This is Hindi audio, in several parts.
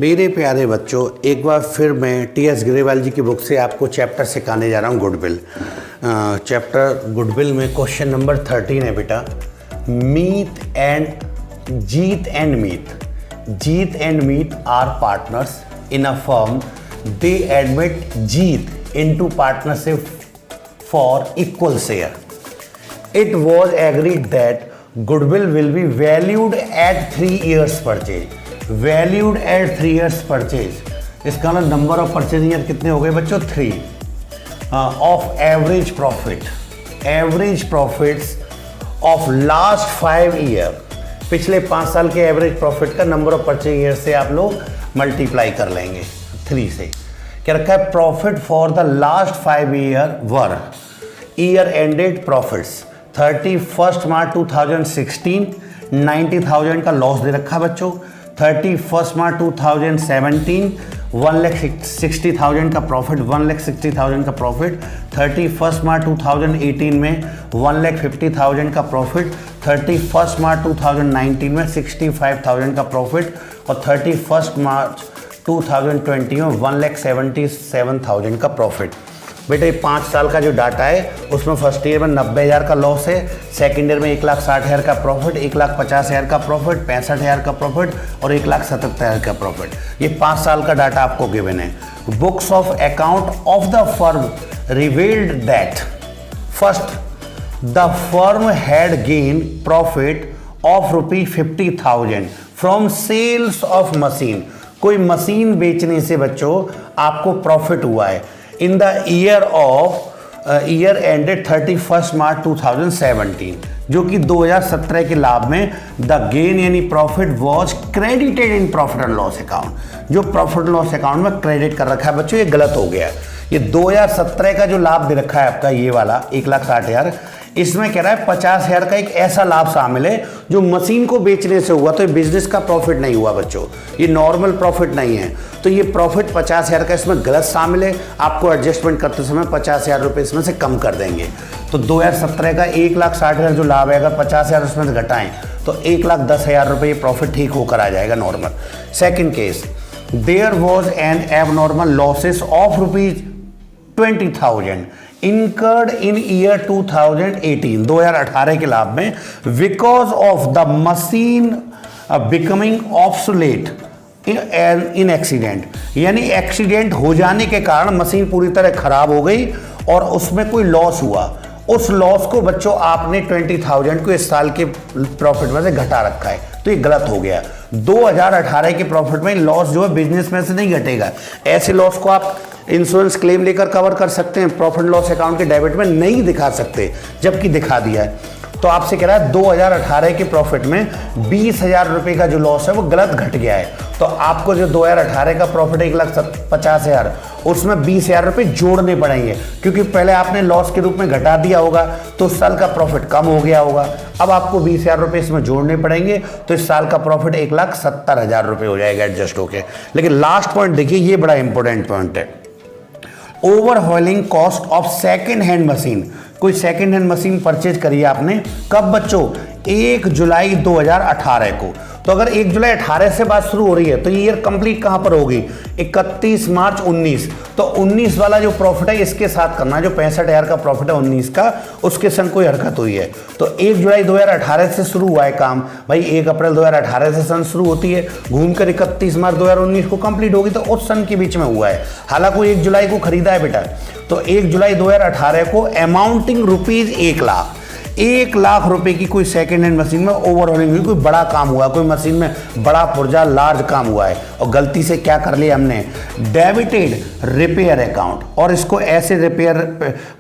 मेरे प्यारे बच्चों, एक बार फिर मैं टी.एस. ग्रेवाल जी की बुक से आपको चैप्टर सिखाने जा रहा हूँ गुडविल। चैप्टर गुडविल में क्वेश्चन नंबर 13 है बेटा। Jeet and Meet are partners in a firm. They admit Jeet into partnership for equal share. It was agreed that goodwill will be valued at 3 years purchase. Valued at 3 years purchase. इसका ना नंबर ऑफ परचेज ईयर कितने हो गए बच्चों? 3 of average profit. Average profits of last 5 year, पिछले 5 साल के एवरेज प्रॉफिट का नंबर ऑफ परचेज ईयर से आप लोग मल्टीप्लाई कर लेंगे 3 से। क्या रखा है? Profit for the last 5 year were year ended profits 31 मार्च 2016 90,000 का लॉस दे रखा है बच्चों। 31 मार्च 2017 1,60,000 का प्रॉफिट, 1,60,000 का प्रॉफिट। 31 मार्च 2018 में 1,50,000 का प्रॉफिट। 31 मार्च 2019 में 65,000 का प्रॉफिट और 31 मार्च 2020 में 1,77,000 का प्रॉफिट। बेटा ये 5 साल का जो डाटा है उसमें फर्स्ट ईयर में 90,000 का लॉस है, सेकंड ईयर में 1,60,000 का प्रॉफिट, 1,50,000 का प्रॉफिट, 65,000 का प्रॉफिट और 1,77,000 का प्रॉफिट। ये 5 साल का डाटा आपको गिवन है। Books of account of the firm revealed that first the firm had gain profit of ₹50,000 from sales of machine. कोई मशीन बेचने से बच्चों आपको प्रॉफिट हुआ है in the year ended 31 March 2017, जो कि 2017 के लाभ में द गेन यानी profit was credited in profit and loss account. जो प्रॉफिट एंड लॉस अकाउंट में क्रेडिट कर रखा है बच्चों, ये गलत हो गया। ये 2017 का जो लाभ दे रखा है आपका ये वाला 1,60,000, इसमें कह रहा है 50,000 का एक ऐसा लाभ शामिल है जो मशीन को बेचने से हुआ, तो ये बिजनेस का प्रॉफिट नहीं हुआ बच्चों, ये नॉर्मल प्रॉफिट नहीं है। तो ये प्रॉफिट 50,000 का इसमें गलत शामिल है। आपको एडजस्टमेंट करते समय 50,000 रुपये इसमें से कम कर देंगे। तो 2017 का 1,60,000 जो लाभ है, अगर 50,000 उसमें से घटाएं तो 1,10,000 रुपये प्रॉफिट ठीक होकर आ जाएगा normal. Second case, there was an abnormal losses of ₹20,000 incurred in year 2018 2018 के लाभ में because of the machine becoming obsolete in accident, यानी एक्सीडेंट हो जाने के कारण मशीन पूरी तरह खराब हो गई और उसमें कोई लॉस हुआ। उस लॉस को बच्चों आपने 20,000 को इस साल के प्रॉफिट में से घटा रखा है, तो ये गलत हो गया। 2018 के प्रॉफिट में लॉस जो है बिजनेस में से नहीं घटेगा। ऐसे लॉस को आप इंश्योरेंस क्लेम लेकर कवर कर सकते हैं, प्रॉफिट लॉस अकाउंट के डेबिट में नहीं दिखा सकते, जबकि दिखा दिया है। तो आपसे कह रहा है 2018 के प्रॉफिट में 20,000 रुपये का जो लॉस है वो गलत घट गया है। तो आपको जो 2018 का प्रॉफिट 1,50,000 उसमें 20,000 रुपये जोड़ने पड़ेंगे, क्योंकि पहले आपने लॉस के रूप में घटा दिया होगा तो उस साल का प्रॉफिट कम हो गया होगा। अब आपको 20,000 रुपये इसमें जोड़ने पड़ेंगे तो इस साल का प्रॉफिट 1,70,000 रुपये हो जाएगा एडजस्ट होके। लेकिन लास्ट पॉइंट देखिए, ये बड़ा इंपॉर्टेंट पॉइंट है। Overhauling cost of second hand machine. कोई सेकेंड हैंड मशीन परचेज करी आपने, कब बच्चों? 1 जुलाई 2018 को। तो अगर 1 जुलाई 18 से बात शुरू हो रही है तो ये ईयर कंप्लीट कहां पर होगी? 31 मार्च 19। तो 19 वाला जो प्रॉफिट है इसके साथ करना, जो 65,000 का प्रॉफिट है 19 का, उसके संग कोई हरकत हुई है। तो 1 जुलाई 2018 से शुरू हुआ है काम भाई, 1 अप्रैल 2018 से सन शुरू होती है, घूमकर 31 मार्च 2019 को कंप्लीट होगी, तो उस सन के बीच में हुआ है। हालांकि 1 जुलाई को खरीदा है बेटा, तो 1 जुलाई 2018 को अमाउंटिंग ₹1,00,000 1,00,000 रुपए की कोई सेकेंड हैंड मशीन में ओवरऑलिंग हुई, कोई बड़ा काम हुआ, कोई मशीन में बड़ा पुर्जा लार्ज काम हुआ है और गलती से क्या कर लिया हमने? डेबिटेड रिपेयर अकाउंट, और इसको ऐसे रिपेयर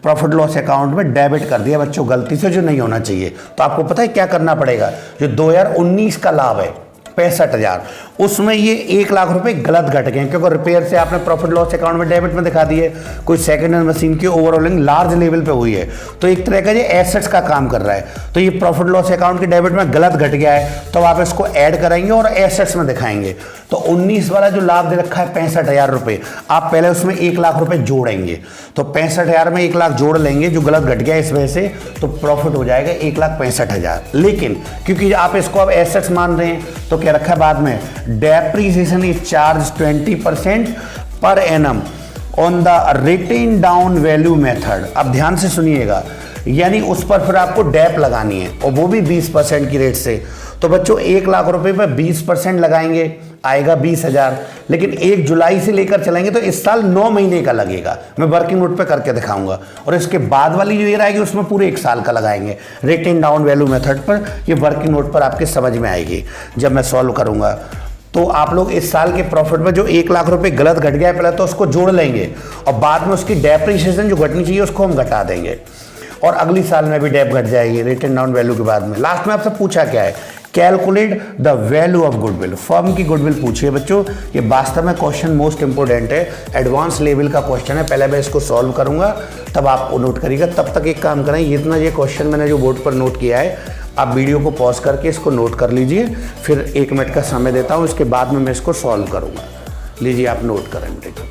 प्रॉफिट लॉस अकाउंट में डेबिट कर दिया बच्चों गलती से, जो नहीं होना चाहिए। तो आपको पता है क्या करना पड़ेगा? जो 2019 का लाभ है 65,000, उसमें ये 1,00,000 रुपए गलत घट गए, क्योंकि रिपेयर से आपने प्रॉफिट लॉस अकाउंट में डेबिट में दिखा दिए। कोई सेकंड हैंड मशीन की ओवरऑलिंग लार्ज लेवल पे हुई है, तो एक तरह का ये एसेट्स का काम कर रहा है, तो ये प्रॉफिट लॉस अकाउंट के डेबिट में गलत घट गया है, तो आप इसको ऐड कराएंगे और एसेट्स में दिखाएंगे। तो 19 वाला जो लाभ दे रखा है 65,000 रुपए, आप पहले उसमें 1,00,000 रुपए जोड़ेंगे, तो 65,000 में 1,00,000 जोड़ लेंगे जो गलत घट गया इस वजह से, तो प्रॉफिट हो जाएगा 1,65,000। लेकिन क्योंकि आप इसको अब एसेट्स मान रहे हैं तो क्या क्या रखा है बाद में, depreciation is charge 20% per annum on the written down value method. अब ध्यान से सुनिएगा, यानी उस पर फिर आपको डेप लगानी है और वो भी 20% की रेट से। तो बच्चों 1 लाख रुपए पर 20% लगाएंगे, आएगा 20,000, लेकिन 1 जुलाई से लेकर चलेंगे तो इस साल 9 महीने का लगेगा। मैं वर्किंग नोट पे करके दिखाऊंगा। और इसके बाद वाली जो ईयर आएगी उसमें पूरे 1 साल का लगाएंगे रिटेन डाउन वैल्यू मेथड पर। ये वर्किंग नोट पर आपके समझ में आएगी जब मैं सॉल्व करूंगा। तो आप लोग इस साल के प्रॉफिट में जो 1 लाख रुपए गलत घट गया है पहले तो उसको जोड़ लेंगे और बाद में उसकी डेप्रिसिएशन जो घटनी चाहिए उसको हम घटा देंगे और अगली साल में भी डेप घट जाएगी रिटर्न डाउन वैल्यू के बाद में। लास्ट में आपसे पूछा क्या है, calculate the value of goodwill. Firm की गुडविल पूछी है बच्चों। ये वास्तव में क्वेश्चन मोस्ट इंपोर्टेंट है, एडवांस लेवल का क्वेश्चन है। पहले मैं इसको सॉल्व करूंगा तब आप नोट करिएगा। तब तक एक काम करें, इतना ये क्वेश्चन मैंने जो बोर्ड पर नोट किया है आप वीडियो को पॉज करके इसको नोट कर लीजिए। फिर 1 मिनट का समय देता हूँ, इसके बाद में मैं इसको सॉल्व करूँगा। लीजिए आप नोट करें बेटे।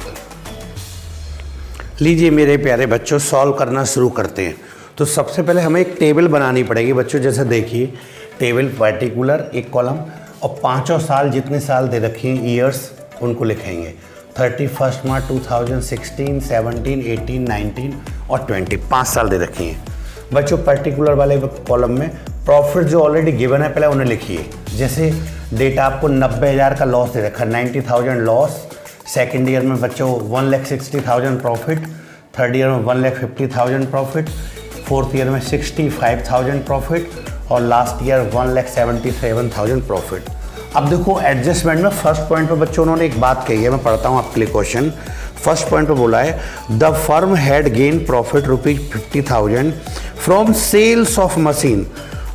लीजिए मेरे प्यारे बच्चों, सॉल्व करना शुरू करते हैं। तो सबसे पहले हमें एक टेबल बनानी पड़ेगी बच्चों। जैसे देखिए टेबल पर्टिकुलर एक कॉलम और 5 साल जितने साल दे रखे हैं ईयर्स उनको लिखेंगे। 31 मार्च 2016, 17, 18, 19 और 20, 5 साल दे रखे हैं बच्चों। पर्टिकुलर वाले कॉलम में प्रॉफिट जो ऑलरेडी गिवन है पहले उन्हें लिखिए। जैसे डेटा आपको 90,000 का लॉस दे रखा है, 90,000 लॉस। सेकेंड ईयर में बच्चों 1,60,000 प्रॉफिट, थर्ड ईयर में 1,50,000 प्रॉफिट, फोर्थ ईयर में 65,000 प्रॉफिट और लास्ट ईयर 1,77,000 प्रॉफिट। अब देखो एडजस्टमेंट में फर्स्ट पॉइंट पे बच्चों उन्होंने एक बात कही है, मैं पढ़ता हूँ आपके लिए क्वेश्चन। फर्स्ट पॉइंट पे बोला है the firm had gain profit ₹50,000 from sales of machine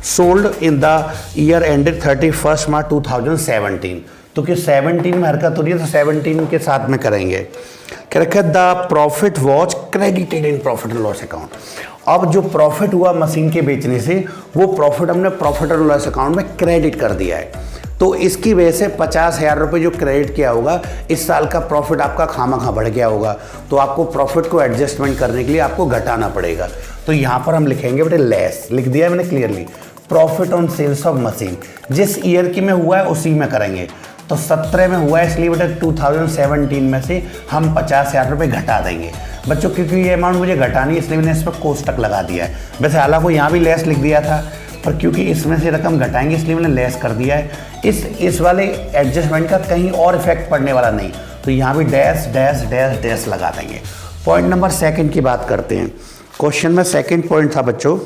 sold in the year ended 31 March 2017। तो कि 17 में हरकत हो रही है तो 17 के साथ में करेंगे। क्या रखा है, the profit was credited in profit and loss account. अब जो प्रॉफिट हुआ मशीन के बेचने से वो प्रॉफिट हमने प्रॉफिट एंड लॉस अकाउंट में क्रेडिट कर दिया है। तो इसकी वजह से 50,000 रुपये जो क्रेडिट किया होगा, इस साल का प्रॉफिट आपका खामखा बढ़ गया होगा। तो आपको प्रॉफिट को एडजस्टमेंट करने के लिए आपको घटाना पड़ेगा। तो यहाँ पर हम लिखेंगे बेटे लेस, लिख दिया मैंने clearly, profit on sales of machine. जिस ईयर की में हुआ है उसी में करेंगे। तो 17 में हुआ है इसलिए बेटा 2017 में से हम 50,000 रुपये घटा देंगे बच्चों, क्योंकि ये अमाउंट मुझे घटानी है इसलिए मैंने इस पर कोष्टक लगा दिया है। वैसे हालांकि यहाँ भी लेस लिख दिया था, पर क्योंकि इसमें से रकम घटाएंगे इसलिए मैंने लेस कर दिया है। इस वाले एडजस्टमेंट का कहीं और इफेक्ट पड़ने वाला नहीं, तो यहाँ भी डैश डैश डैश डैश लगा देंगे। पॉइंट नंबर 2 की बात करते हैं। क्वेश्चन में 2nd पॉइंट था बच्चों,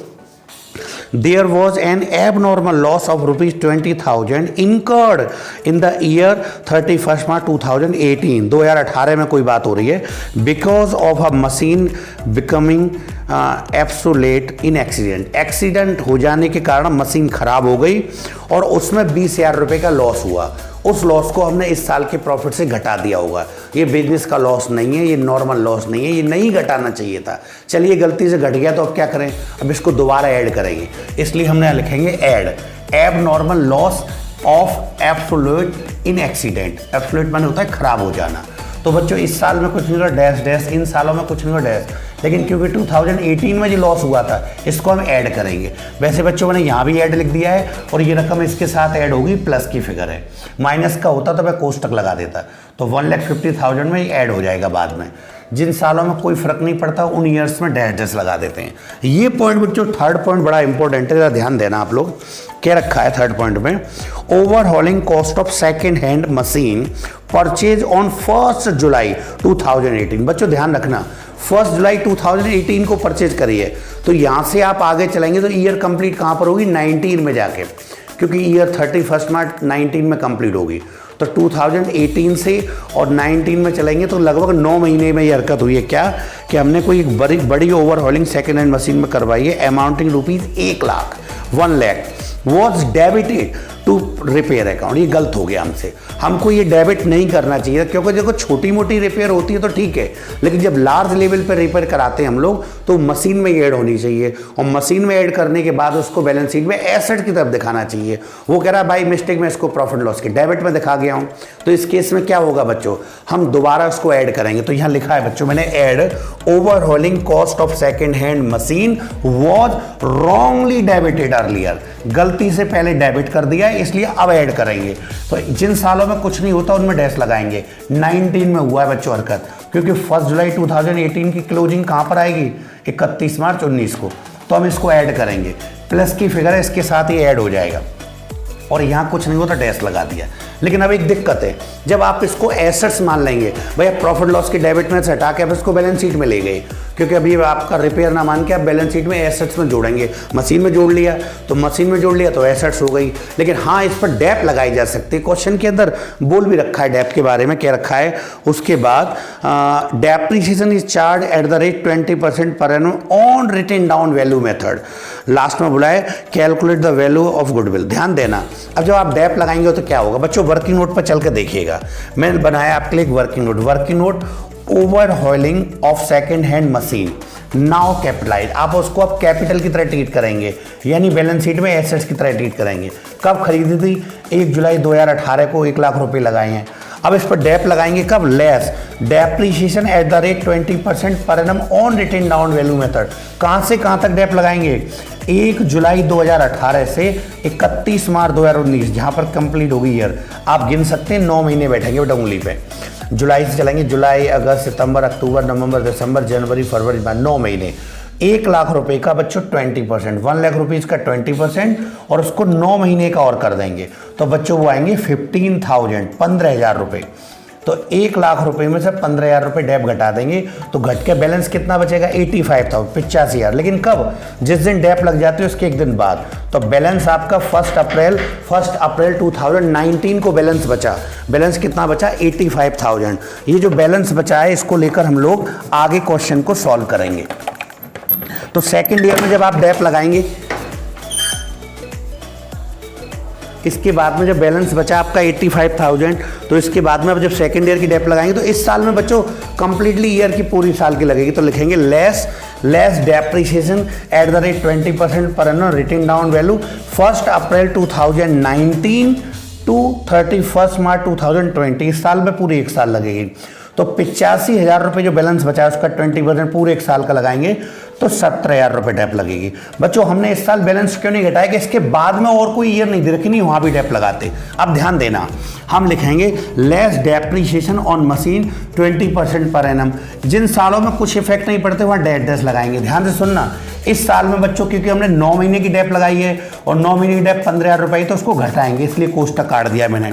there was an abnormal loss of ₹20,000 incurred in the year 31 March 2018। 2018 में कोई बात हो रही है, because of a machine becoming obsolete in accident। Accident हो जाने के कारण मशीन खराब हो गई और उसमें 20,000 रुपये का लॉस हुआ। उस लॉस को हमने इस साल के प्रॉफिट से घटा दिया होगा। ये बिजनेस का लॉस नहीं है, ये नॉर्मल लॉस नहीं है, ये नहीं घटाना चाहिए था। चलिए गलती से घट गया तो अब क्या करें, अब इसको दोबारा ऐड करेंगे, इसलिए हमने लिखेंगे ऐड एब normal loss of absolute in accident. Absolute माने होता है खराब हो जाना। तो बच्चों इस साल में कुछ नहीं हुआ डैश डैश, इन सालों में कुछ नहीं हुआ डैश, लेकिन क्योंकि 2018 में जो लॉस हुआ था इसको हम ऐड करेंगे। वैसे बच्चों मैंने यहाँ भी ऐड लिख दिया है और ये रकम इसके साथ ऐड होगी, प्लस की फिगर है। माइनस का होता तो मैं कोष्टक लगा देता, तो 1,50,000 में ये ऐड हो जाएगा बाद में। जिन सालों में कोई फर्क नहीं पड़ता उन ईयर्स में डैश डैश लगा देते हैं। ये पॉइंट बच्चों 3rd पॉइंट बड़ा इंपॉर्टेंट है, जरा ध्यान देना आप लोग। क्या रखा है 3rd पॉइंट में, overhauling cost of second hand machine purchase on 1 जुलाई 2018। बच्चों ध्यान रखना 1 जुलाई 2018 को परचेज करिए, तो यहाँ से आप आगे चलेंगे तो ईयर कंप्लीट कहाँ पर होगी, 19 में जाके, क्योंकि ईयर 31 मार्च 19 में कंप्लीट होगी। तो 2018 से और 19 में चलेंगे तो लगभग 9 महीने में ये हरकत हुई है। क्या कि हमने कोई एक बड़ी ओवरहॉलिंग सेकेंड हैंड मशीन में करवाई है, amounting ₹1 lakh was debited to repair account. ये गलत हो गया हमसे, हमको ये डेबिट नहीं करना चाहिए, क्योंकि देखो छोटी मोटी रिपेयर होती है तो ठीक है, लेकिन जब लार्ज लेवल पर रिपेयर कराते हैं हम लोग तो मशीन में ऐड होनी चाहिए, और मशीन में ऐड करने के बाद उसको बैलेंस शीट में एसेट की तरफ दिखाना चाहिए। वो कह रहा है भाई मिस्टेक में इसको प्रॉफिट लॉस के डेबिट में दिखा गया हूँ, तो इस केस में क्या होगा बच्चों, हम दोबारा उसको ऐड करेंगे। तो यहाँ लिखा है बच्चों मैंने add overhauling cost of second hand machine was wrongly debited earlier. गलती से पहले डेबिट कर दिया है, इसलिए अब ऐड करेंगे। तो जिन सालों में कुछ नहीं होता उनमें डैश लगाएंगे। 19 में हुआ है बच्चों हरकत, क्योंकि 1 जुलाई 2018 की क्लोजिंग कहाँ पर आएगी, 31 मार्च 19 को, तो हम इसको ऐड करेंगे। प्लस की फिगर है, इसके साथ ही ऐड हो जाएगा, और यहाँ कुछ नहीं होता डैश लगा दिया। लेकिन अब एक दिक्कत है, जब आप इसको एसेट्स मान लेंगे, भैया प्रॉफिट लॉस की डेबिट में से हटा के आप इसको बैलेंस शीट में ले गए, क्योंकि अभी आपका रिपेयर ना मान के आप बैलेंस शीट में एसेट्स में जोड़ेंगे। मशीन में जोड़ लिया तो मशीन में जोड़ लिया तो एसेट्स हो गई। लेकिन हाँ, इस पर डेप लगाई जा सकती है। क्वेश्चन के अंदर बोल भी रखा है डेप के बारे में, क्या रखा है उसके बाद, depreciation is charge at the rate 20% per annum on written down value method. Last में बोला है calculate the value of goodwill. ध्यान देना, अब जब आप डेप लगाएंगे तो क्या होगा बच्चों, वर्किंग नोट पर चल के देखिएगा। मैंने बनाया आपके लिए एक working note, overhauling of second hand machine now capitalize. आप उसको अब कैपिटल की तरह ट्रीट करेंगे, यानी बैलेंस शीट में एसेट्स की तरह ट्रीट करेंगे। कब खरीदी थी, 1 जुलाई 2018 को 1 लाख रुपए लगाए हैं। अब इस पर डेप लगाएंगे कब, less depreciation at the rate 20% per annum on written down value method. कहाँ से कहाँ तक डेप लगाएंगे, 1 जुलाई 2018 से 31 मार्च 2019, जहाँ पर कंप्लीट होगी ईयर। आप गिन सकते हैं, 9 महीने बैठेंगे बेटा उंगली पे। जुलाई से चलेंगे, जुलाई, अगस्त, सितंबर, अक्टूबर, नवंबर, दिसंबर, जनवरी, फरवरी, 9 महीने। 1 लाख रुपए का बच्चों 20%, 1 लाख रुपीज़ का 20%, और उसको 9 महीने का और कर देंगे तो बच्चों वो आएंगे 15,000, 15,000 रुपये। तो 1 लाख रुपए में से 15,000 रुपये डेप घटा देंगे तो घट के बैलेंस कितना बचेगा, 85,000, 85,000। लेकिन कब, जिस दिन डेप लग जाती है उसके एक दिन बाद। तो बैलेंस आपका 1 अप्रैल 2019 को बैलेंस बचा। बैलेंस कितना बचा, 85,000। ये जो बैलेंस बचा है इसको लेकर हम लोग आगे क्वेश्चन को सॉल्व करेंगे। तो सेकेंड ईयर में जब आप डेप लगाएंगे, इसके बाद में जब बैलेंस बचा आपका 85,000, तो इसके बाद में अब जब सेकेंड ईयर की डेप लगाएंगे तो इस साल में बच्चों कंप्लीटली ईयर की पूरी साल की लगेगी। तो लिखेंगे less depreciation at the rate 20% per annum written down value 1 April 2019 to 31 March 2020। इस साल में पूरी 1 साल लगेगी। तो 85,000 रुपये जो बैलेंस बचा है उसका 20% पूरे 1 साल का लगाएंगे तो 17,000 रुपये डेप लगेगी। बच्चों हमने इस साल बैलेंस क्यों नहीं घटाया कि इसके बाद में और कोई ईयर नहीं दे रखी, नहीं वहाँ भी डेप लगाते। अब ध्यान देना, हम लिखेंगे less depreciation on machine 20% per annum. जिन सालों में कुछ इफेक्ट नहीं पड़ते वहाँ डैश लगाएंगे। ध्यान से सुनना, इस साल में बच्चों क्योंकि हमने 9 महीने की डेप लगाई है और 9 महीने की डेप 15,000 रुपये, तो उसको घटाएंगे, इसलिए कोष्टक काट दिया मैंने।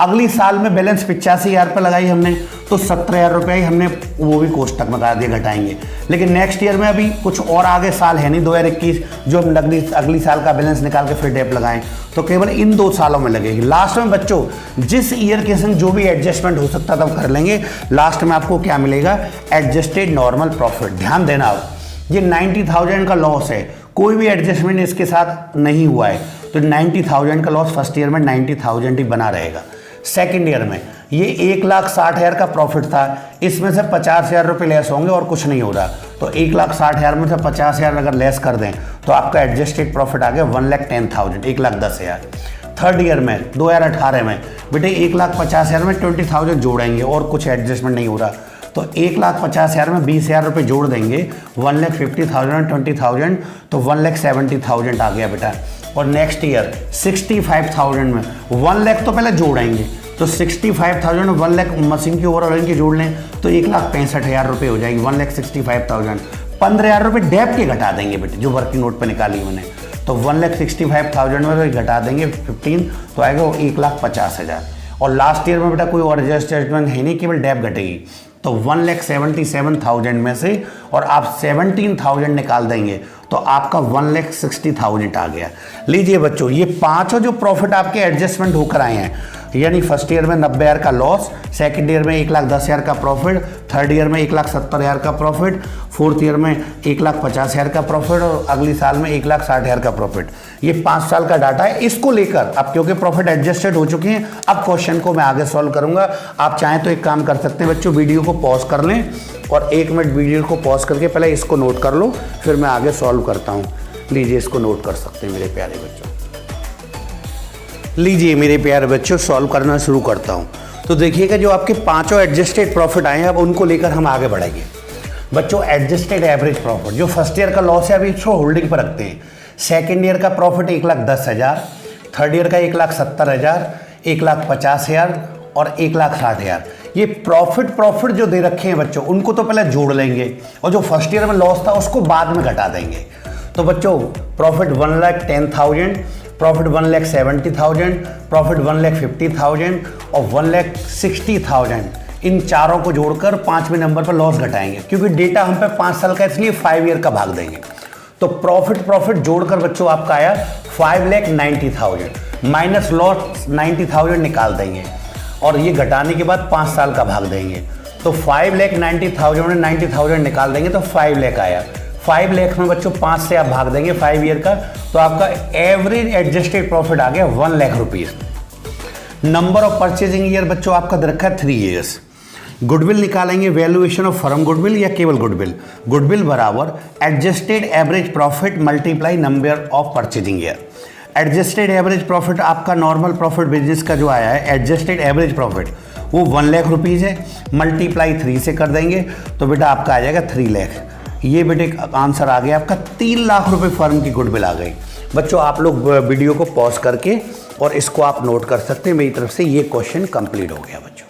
अगली साल में बैलेंस 85,000 पर लगाई हमने तो 17,000 रुपये हमने वो भी कोष्टक में काट दिया, घटाएंगे। लेकिन नेक्स्ट ईयर में अभी कुछ और आगे साल है नहीं 2021 जो हम अगली साल का बैलेंस निकाल के फिर डेप लगाएं, तो केवल इन 2 सालों में लगेगी। लास्ट में बच्चों जिस ईयर के संग जो भी एडजस्टमेंट हो सकता तब कर लेंगे। लास्ट में आपको क्या मिलेगा, एडजस्टेड नॉर्मल प्रॉफिट। ध्यान देना, ये 90,000 का लॉस है, कोई भी एडजस्टमेंट इसके साथ नहीं हुआ है, तो 90,000 का लॉस फर्स्ट ईयर में 90,000 ही बना रहेगा। सेकेंड ईयर में ये 1,60,000 का प्रॉफिट था, इसमें से 50,000 रुपये लेस होंगे और कुछ नहीं हो रहा, तो 1,60,000 में से 50,000 अगर लेस कर दें तो आपका एडजस्टेड प्रॉफिट आ गया 1,10,000, 1,10,000। थर्ड ईयर में 2018 में बेटे 1,50,000 में 20,000 जोड़ेंगे और कुछ एडजस्टमेंट नहीं हो रहा, तो 1,50,000 में 20,000 रुपये जोड़ देंगे, 1,50,000 20,000 तो 1,70,000 आ गया बेटा। और नेक्स्ट ईयर 65,000 में 1 लाख तो पहले जोड़ेंगे, तो 65,000 1 लाख मशीन की ओवरऑल की जोड़ लें तो 1,65,000 रुपये हो जाएगी, 1,65,000। 15,000 रुपये डेप के घटा देंगे बेटे जो वर्किंग नोट पे निकाली मैंने, तो 1,65,000 में घटा देंगे 15 तो आएगा वो 1,50,000। और लास्ट ईयर में बेटा कोई और एडजस्टमेंट है नहीं, केवल डेप घटेगी, तो 1,77,000 में से और आप 17,000 निकाल देंगे तो आपका 1,60,000 आ गया। लीजिए बच्चों, ये पांचों जो प्रॉफिट आपके एडजस्टमेंट होकर आए हैं, यानी फर्स्ट ईयर में 90,000 का लॉस, सेकंड ईयर में 1,10,000 का प्रॉफिट, थर्ड ईयर में 1,70,000 का प्रॉफिट, फोर्थ ईयर में 1,50,000 का प्रॉफिट और अगली साल में 1,60,000 का प्रॉफिट। ये 5 साल का डाटा है। इसको लेकर अब क्योंकि प्रॉफिट एडजस्टेड हो चुके हैं, अब क्वेश्चन को मैं आगे सॉल्व करूंगा। आप चाहें तो एक काम कर सकते हैं बच्चों, वीडियो को पॉज कर लें और 1 मिनट वीडियो को पॉज करके पहले इसको नोट कर लो, फिर मैं आगे सॉल्व करता हूँ। लीजिए इसको नोट कर सकते हैं मेरे प्यारे बच्चों। लीजिए मेरे प्यारे बच्चों, सॉल्व करना शुरू करता हूँ। तो देखिएगा जो आपके पांचों एडजस्टेड प्रॉफिट आए हैं, अब उनको लेकर हम आगे बढ़ेंगे। बच्चों एडजस्टेड एवरेज प्रॉफिट, जो फर्स्ट ईयर का लॉस है अभी इसको होल्डिंग पर रखते हैं, सेकेंड ईयर का प्रॉफिट 1,10,000, थर्ड ईयर का 1,70,000, 1,50,000 और 1,60,000। ये प्रॉफिट जो दे रखे हैं बच्चों, उनको तो पहले जोड़ लेंगे और जो फर्स्ट ईयर में लॉस था उसको बाद में घटा देंगे। तो बच्चों प्रॉफिट 1,10,000, प्रॉफिट 1,70,000, प्रॉफिट 1,50,000 और 1,60,000, इन चारों को जोड़कर 5वें नंबर पर लॉस घटाएंगे, क्योंकि डेटा हम पे 5 साल का इसलिए 5 ईयर का भाग देंगे। तो प्रॉफिट जोड़कर बच्चों आपका आया 5,90,000 माइनस लॉस 90,000 निकाल देंगे और ये घटाने के बाद 5 साल का भाग देंगे। तो 5,90,000 में 90,000 निकाल देंगे तो 5 लाख आया। 5 लाख में बच्चों 5 से आप भाग देंगे 5 ईयर का, तो आपका एवरेज एडजस्टेड प्रॉफिट आ गया 1 lakh rupees. Number of purchasing year बच्चों आपका दे रखा है 3 ईयर्स। गुडविल निकालेंगे, वैल्यूएशन ऑफ फर्म गुडविल या केवल गुडविल। गुडविल बराबर adjusted average profit multiply number of purchasing year. Adjusted average profit आपका नॉर्मल प्रॉफिट बिजनेस का जो आया है, एडजस्टेड एवरेज प्रॉफिट वो 1 लाख रुपीज़ है, मल्टीप्लाई 3 से कर देंगे तो बेटा आपका आ जाएगा 3 लाख। ये बेटे आंसर आ गया आपका 3 लाख रुपए फर्म की गुडविल आ गई। बच्चों आप लोग वीडियो को पॉज करके और इसको आप नोट कर सकते हैं। मेरी तरफ से ये क्वेश्चन कंप्लीट हो गया बच्चों।